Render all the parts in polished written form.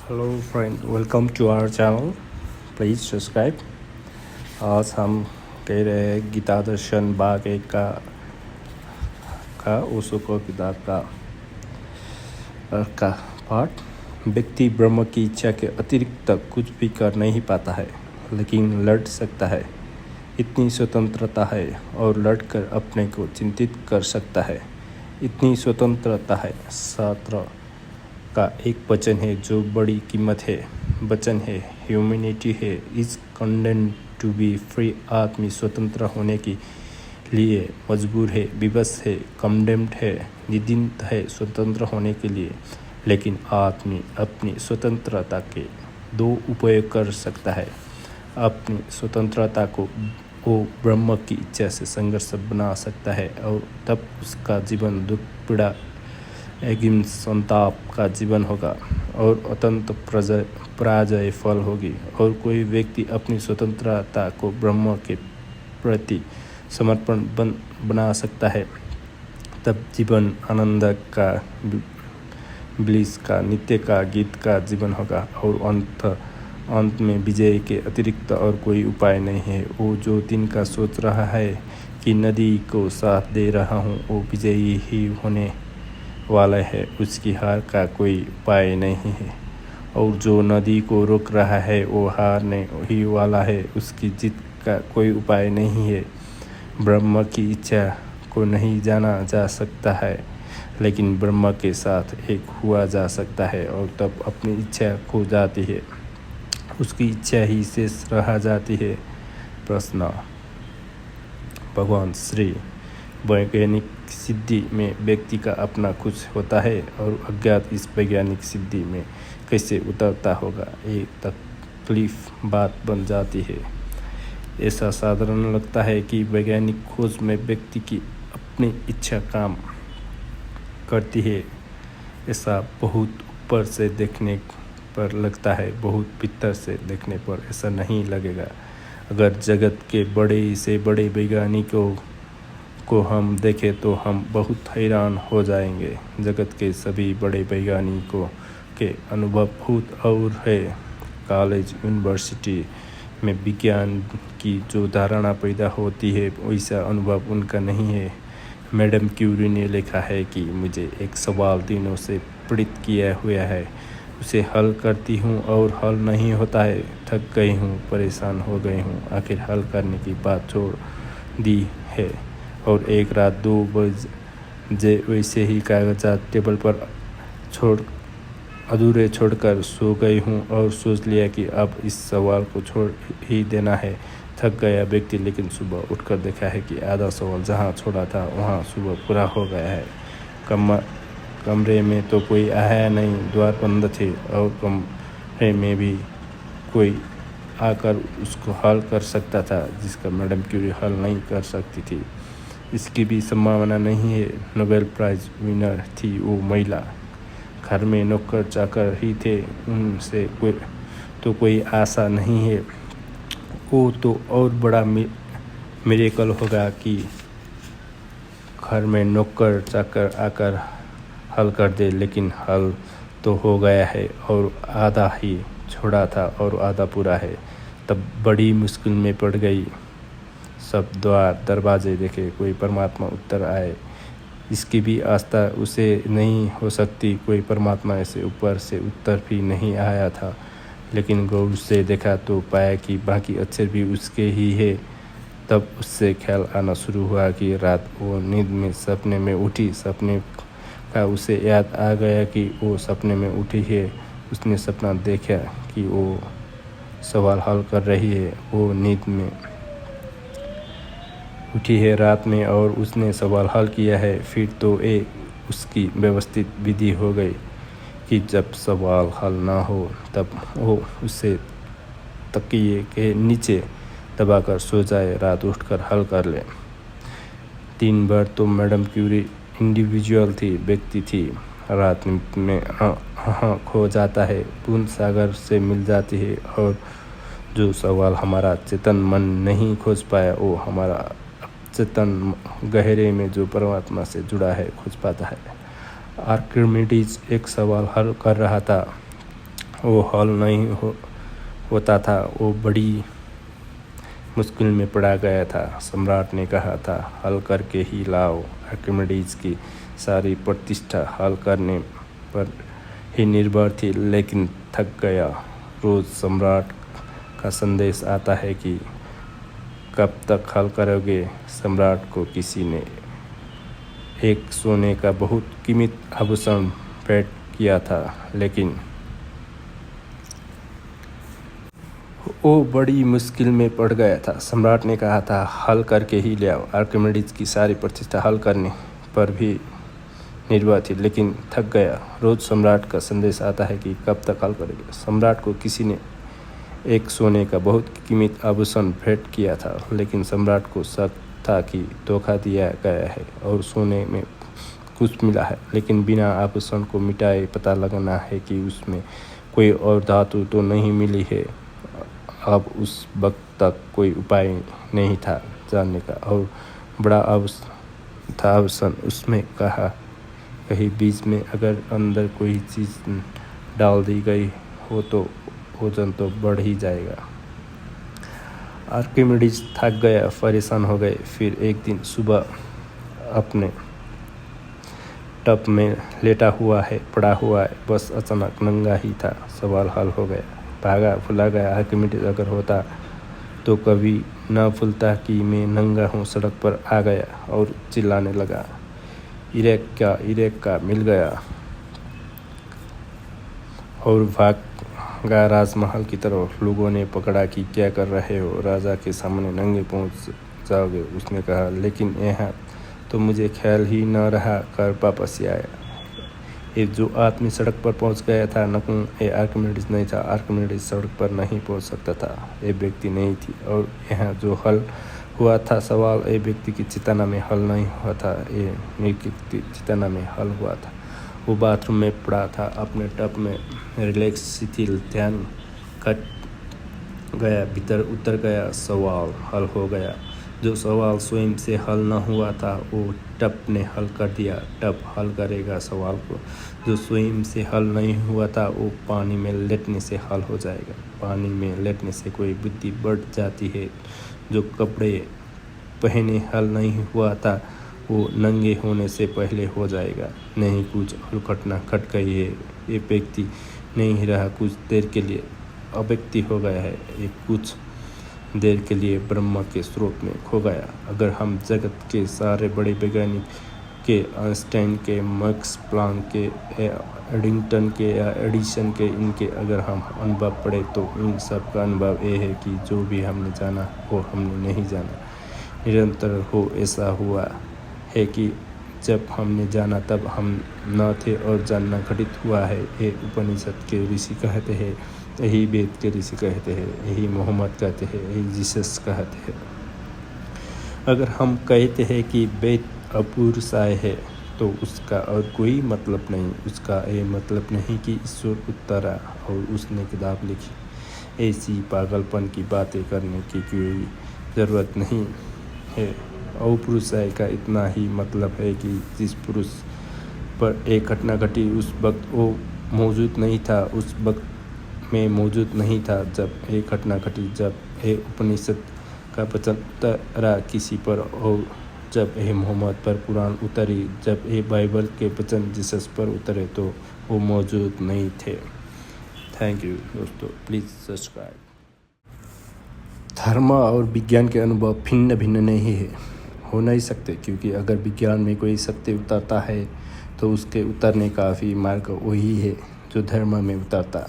Hello friend, welcome to our channel. Please subscribe. आज हम कह रहे हैं गीता दर्शन भाग 1 का ओशो को किताब का पार्ट। व्यक्ति ब्रह्म की इच्छा के अतिरिक्त कुछ भी कर नहीं पाता है, लेकिन लड़ सकता है। इतनी स्वतंत्रता है और लड़कर अपने को चिंतित कर सकता है। इतनी स्वतंत्रता है। शास्त्र का एक वचन है जो बड़ी कीमत है। वचन है, ह्यूमैनिटी है is condemned to be free. आदमी स्वतंत्र होने के लिए मजबूर है, विवश है, कंडेम्ड है, निंदित है स्वतंत्र होने के लिए। लेकिन आदमी अपनी स्वतंत्रता के दो उपयोग कर सकता है। अपनी स्वतंत्रता को वो ब्रह्म की इच्छा से संघर्ष बना सकता है, और तब उसका जीवन दुख, पीड़ा, एगिम संताप का जीवन होगा और अत्यंत पराजय फल होगी। और कोई व्यक्ति अपनी स्वतंत्रता को ब्रह्म के प्रति समर्पण बना सकता है, तब जीवन आनंद का, ब्लिस का, नित्य का, गीत का जीवन होगा। और अंत में विजय के अतिरिक्त और कोई उपाय नहीं है। वो जो दिन का सोच रहा है कि नदी को साथ दे रहा हूँ, वो विजयी ही होने वाला है, उसकी हार का कोई उपाय नहीं है। और जो नदी को रोक रहा है वो हारने ही वाला है, उसकी जीत का कोई उपाय नहीं है। ब्रह्म की इच्छा को नहीं जाना जा सकता है, लेकिन ब्रह्म के साथ एक हुआ जा सकता है, और तब अपनी इच्छा खो जाती है, उसकी इच्छा ही शेष रह जाती है। प्रश्न। भगवान श्री वैज्ञानिक सिद्धि में व्यक्ति का अपना कुछ होता है, और अज्ञात इस वैज्ञानिक सिद्धि में कैसे उतरता होगा, एक तकलीफ बात बन जाती है। ऐसा साधारण लगता है कि वैज्ञानिक खोज में व्यक्ति की अपनी इच्छा काम करती है। ऐसा बहुत ऊपर से देखने पर लगता है, बहुत भीतर से देखने पर ऐसा नहीं लगेगा। अगर जगत के बड़े से बड़े वैज्ञानिकों को हम देखें तो हम बहुत हैरान हो जाएंगे। जगत के सभी बड़े वैज्ञानिकों के अनुभव बहुत और है। कॉलेज, यूनिवर्सिटी में विज्ञान की जो धारणा पैदा होती है, वैसा अनुभव उनका नहीं है। मैडम क्यूरी ने लिखा है कि मुझे एक सवाल दिनों से पीड़ित किया हुआ है, उसे हल करती हूँ और हल नहीं होता है। थक गई हूँ, परेशान हो गई हूँ, आखिर हल करने की बात छोड़ दी है, और एक रात 2 बजे वैसे ही कागजात टेबल पर अधूरे छोड़कर सो गई हूँ, और सोच लिया कि अब इस सवाल को छोड़ ही देना है। थक गया व्यक्ति, लेकिन सुबह उठकर देखा है कि आधा सवाल जहाँ छोड़ा था वहाँ सुबह पूरा हो गया है। कमरे में तो कोई आया नहीं, द्वार बंद थे, और कमरे में भी कोई आकर उसको हल कर सकता था जिसका मैडम क्यूरी हल नहीं कर सकती थी। इसकी भी संभावना नहीं है। नोबेल प्राइज विनर थी वो महिला, घर में नौकर चाकर ही थे, उनसे कोई आशा नहीं है। वो तो और बड़ा मिरेकल होगा कि घर में नौकर चाकर आकर हल कर दे, लेकिन हल तो हो गया है, और आधा ही छोड़ा था और आधा पूरा है। तब बड़ी मुश्किल में पड़ गई। सब द्वार दरवाजे देखे, कोई परमात्मा उत्तर आए, इसकी भी आस्था उसे नहीं हो सकती। कोई परमात्मा ऐसे ऊपर से उत्तर भी नहीं आया था, लेकिन गौर से देखा तो पाया कि बाकी अक्षर भी उसके ही है। तब उससे ख्याल आना शुरू हुआ कि रात वो नींद में सपने में उठी। सपने का उसे याद आ गया कि वो सपने में उठी है। उसने सपना देखा कि वो सवाल हल कर रही है। वो नींद में उठी है रात में, और उसने सवाल हल किया है। फिर तो उसकी व्यवस्थित विधि हो गई कि जब सवाल हल ना हो तब वो उसे तकिए के नीचे दबाकर सो जाए, रात उठकर हल कर ले। 3 बार तो मैडम क्यूरी इंडिविजुअल थी, व्यक्ति थी। रात में खो जाता है, बूंद सागर से मिल जाती है, और जो सवाल हमारा चेतन मन नहीं खोज पाया, वो हमारा चेतन गहरे में जो परमात्मा से जुड़ा है खोज पाता है। आर्किमिडीज एक सवाल हल कर रहा था। वो हल नहीं होता था। वो बड़ी मुश्किल में पड़ा गया था। सम्राट ने कहा था, हल करके ही लाओ। आर्किमिडीज की सारी प्रतिष्ठा हल करने पर ही निर्भर थी, लेकिन थक गया। रोज़ सम्राट का संदेश आता है कि कब तक हल करोगे। सम्राट को किसी ने एक सोने का बहुत कीमती आभूषण भेंट किया था, लेकिन वो बड़ी मुश्किल में पड़ गया था। सम्राट ने कहा था, हल करके ही ले आओ। आर्किमिडीज की सारी प्रतिष्ठा हल करने पर भी निर्भर थी, लेकिन थक गया। रोज़ सम्राट का संदेश आता है कि कब तक हल करोगे। सम्राट को किसी ने एक सोने का बहुत कीमती आभूषण भेंट किया था, लेकिन सम्राट को शक था कि धोखा दिया गया है और सोने में कुछ मिला है, लेकिन बिना आभूषण को मिटाए पता लगाना है कि उसमें कोई और धातु तो नहीं मिली है। अब उस वक्त तक कोई उपाय नहीं था जानने का, और बड़ा आभूषण उसमें कहीं बीच में अगर अंदर कोई चीज़ डाल दी गई हो तो वजन तो बढ़ ही जाएगा। आर्किमिडीज थक गया, परेशान हो गए। फिर एक दिन सुबह अपने टब में लेटा हुआ है, पड़ा हुआ है, बस अचानक नंगा ही था। सवाल हल हो गया। भागा भुला गया। आर्किमिडीज अगर होता तो कभी न भूलता कि मैं नंगा हूँ। सड़क पर आ गया और चिल्लाने लगा, इरेक्का मिल गया, और भागा राजमहल की तरफ। लोगों ने पकड़ा कि क्या कर रहे हो, राजा के सामने नंगे पहुँच जाओगे। उसने कहा, लेकिन यहाँ तो मुझे ख्याल ही न रहा कर वापस आया। ये जो आदमी सड़क पर पहुंच गया था ये आर्किमिडीज नहीं था। आर्किमिडीज सड़क पर नहीं पहुंच सकता था। ये व्यक्ति नहीं थी। और यहाँ जो हल हुआ था सवाल, ये व्यक्ति की चेतना में हल नहीं हुआ था, ये मेरी की चेतना में हल हुआ था। वो बाथरूम में पड़ा था, अपने टब में रिलैक्स शिथिल ध्यान कट गया, भीतर उतर गया। सवाल हल हो गया। जो सवाल स्वयं से हल न हुआ था वो टब ने हल कर दिया। टब हल करेगा सवाल को। जो स्वयं से हल नहीं हुआ था वो पानी में लेटने से हल हो जाएगा। पानी में लेटने से कोई बुद्धि बढ़ जाती है। जो कपड़े पहने हल नहीं हुआ था वो नंगे होने से पहले हो जाएगा। नहीं, कुछ और घटना घट गई है। ये व्यक्ति नहीं रहा, कुछ देर के लिए अव्यक्ति हो गया है। ये कुछ देर के लिए ब्रह्म के स्रोत में खो गया। अगर हम जगत के सारे बड़े वैज्ञानिक के, आइंस्टाइन के, मैक्स प्लांक के, एडिंगटन के या एडिसन के, इनके अगर हम अनुभव पढ़े तो इन सब का अनुभव ये है कि जो भी हमने जाना वो हमने नहीं जाना। निरंतर हो ऐसा हुआ है कि जब हमने जाना तब हम न थे और जानना घटित हुआ है। ये उपनिषद के ऋषि कहते हैं, यही वेद के ऋषि कहते हैं, यही मोहम्मद कहते हैं, यही जीसस कहते हैं। अगर हम कहते हैं कि वेद अपूर्वशाय है तो उसका और कोई मतलब नहीं। उसका ये मतलब नहीं कि ईश्वर उतरा और उसने किताब लिखी। ऐसी पागलपन की बातें करने की कोई ज़रूरत नहीं है। अपुरुषाय का इतना ही मतलब है कि जिस पुरुष पर एक घटना घटी उस वक्त वो मौजूद नहीं था, उस वक्त में मौजूद नहीं था जब एक घटना घटी। जब ये उपनिषद का वचन उतरा किसी पर, और जब ये मोहम्मद पर कुरान उतरी, जब ये बाइबल के वचन जीसस पर उतरे तो वो मौजूद नहीं थे। थैंक यू दोस्तों, प्लीज़ सब्सक्राइब। धर्म और विज्ञान के अनुभव भिन्न भिन्न नहीं है, हो नहीं सकते, क्योंकि अगर विज्ञान में कोई सत्य उतरता है तो उसके उतरने का भी मार्ग वही है जो धर्म में उतरता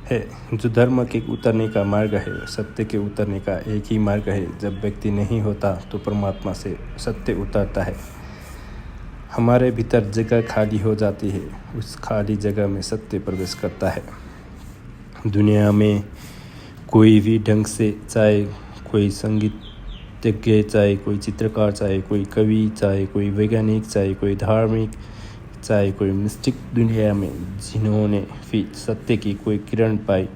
है। जो धर्म के उतरने का मार्ग है, सत्य के उतरने का एक ही मार्ग है। जब व्यक्ति नहीं होता तो परमात्मा से सत्य उतरता है। हमारे भीतर जगह खाली हो जाती है, उस खाली जगह में सत्य प्रवेश करता है। दुनिया में कोई भी ढंग से, चाहे कोई संगीतज्ञ, चाहे कोई चित्रकार, चाहे कोई कवि, चाहे कोई वैज्ञानिक, चाहे कोई धार्मिक, चाहे कोई मिस्टिक, दुनिया में जिन्होंने भी सत्य की कोई किरण पाई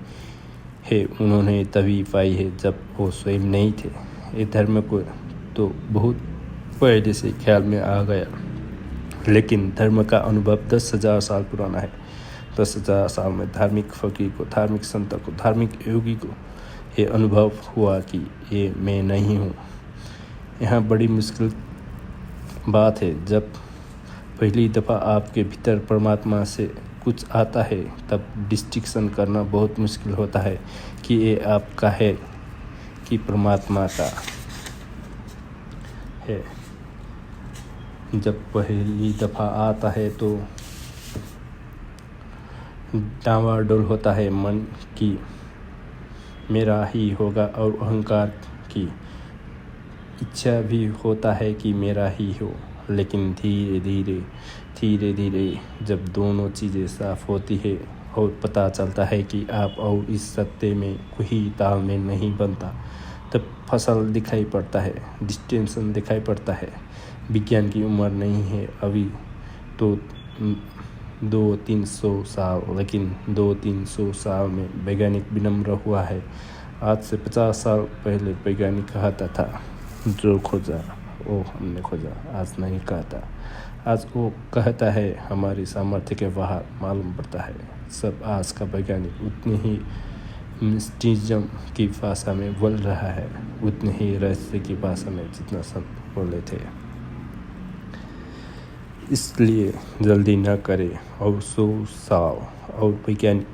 है उन्होंने तभी पाई है जब वो स्वयं नहीं थे। ये धर्म को तो बहुत पहले से ख्याल में आ गया, लेकिन धर्म का अनुभव 10,000 साल पुराना है। 10,000 साल में धार्मिक फकीर को, धार्मिक संत को, धार्मिक योगी को ये अनुभव हुआ कि ये मैं नहीं हूँ। यहाँ बड़ी मुश्किल बात है, जब पहली दफ़ा आपके भीतर परमात्मा से कुछ आता है तब डिस्टिंक्शन करना बहुत मुश्किल होता है कि ये आपका है कि परमात्मा का है। जब पहली दफ़ा आता है तो डावाडोल होता है मन की मेरा ही होगा, और अहंकार की इच्छा भी होता है कि मेरा ही हो। लेकिन धीरे धीरे जब दोनों चीज़ें साफ होती है और पता चलता है कि आप और इस सत्य में कोई तालमेल नहीं बनता, तब फसल दिखाई पड़ता है, डिस्टिंक्शन दिखाई पड़ता है। विज्ञान की उम्र नहीं है अभी तो 200-300 साल, लेकिन 200-300 साल में वैज्ञानिक विनम्र हुआ है। आज से 50 साल पहले वैज्ञानिक कहता था जो खोजा वो हमने खोजा, आज नहीं कहता। आज वो कहता है हमारी सामर्थ्य के बाहर मालूम पड़ता है। सब आज का वैज्ञानिक उतनी ही मिस्टिज्म की भाषा में बोल रहा है, उतनी ही रहस्य की भाषा में जितना संत बोले थे। इसलिए जल्दी न करें और 100 साल और वैज्ञानिक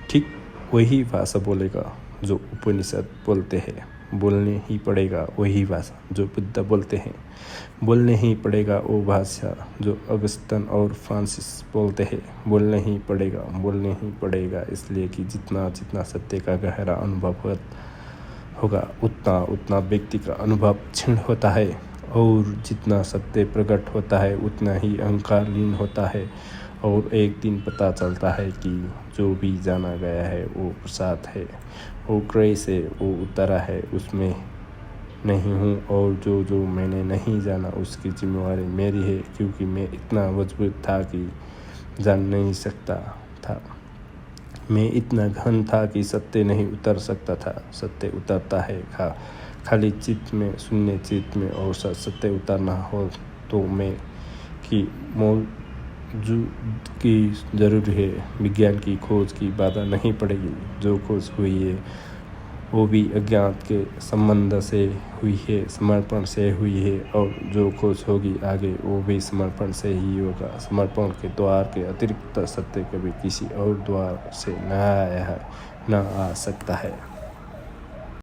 ठीक वही भाषा बोलेगा जो उपनिषद बोलते हैं। बोलने ही पड़ेगा वही भाषा जो बुद्ध बोलते हैं। बोलने ही पड़ेगा वो भाषा जो अगस्तिन और फ्रांसिस बोलते हैं। बोलने ही पड़ेगा इसलिए कि जितना सत्य का गहरा अनुभव होगा उतना व्यक्ति का अनुभव क्षीण होता है, और जितना सत्य प्रकट होता है उतना ही अहंकार लीन होता है, और एक दिन पता चलता है कि जो भी जाना गया है वो प्रसाद है, वो क्रय से वो उतरा है, उसमें नहीं हूँ। और जो मैंने नहीं जाना उसकी जिम्मेवारी मेरी है, क्योंकि मैं इतना मजबूत था कि जान नहीं सकता था। मैं इतना घन था कि सत्य नहीं उतर सकता था। सत्य उतरता है खाली चित्त में, शून्य चित्त में, और सत्य उतरना हो तो मैं की मौजूदगी जरूरी है। विज्ञान की खोज की बाधा नहीं पड़ेगी। जो खोज हुई है वो भी अज्ञात के संबंध से हुई है, समर्पण से हुई है, और जो खोज होगी आगे वो भी समर्पण से ही होगा। समर्पण के द्वार के अतिरिक्त सत्य कभी किसी और द्वार से न आया है, न आ सकता है।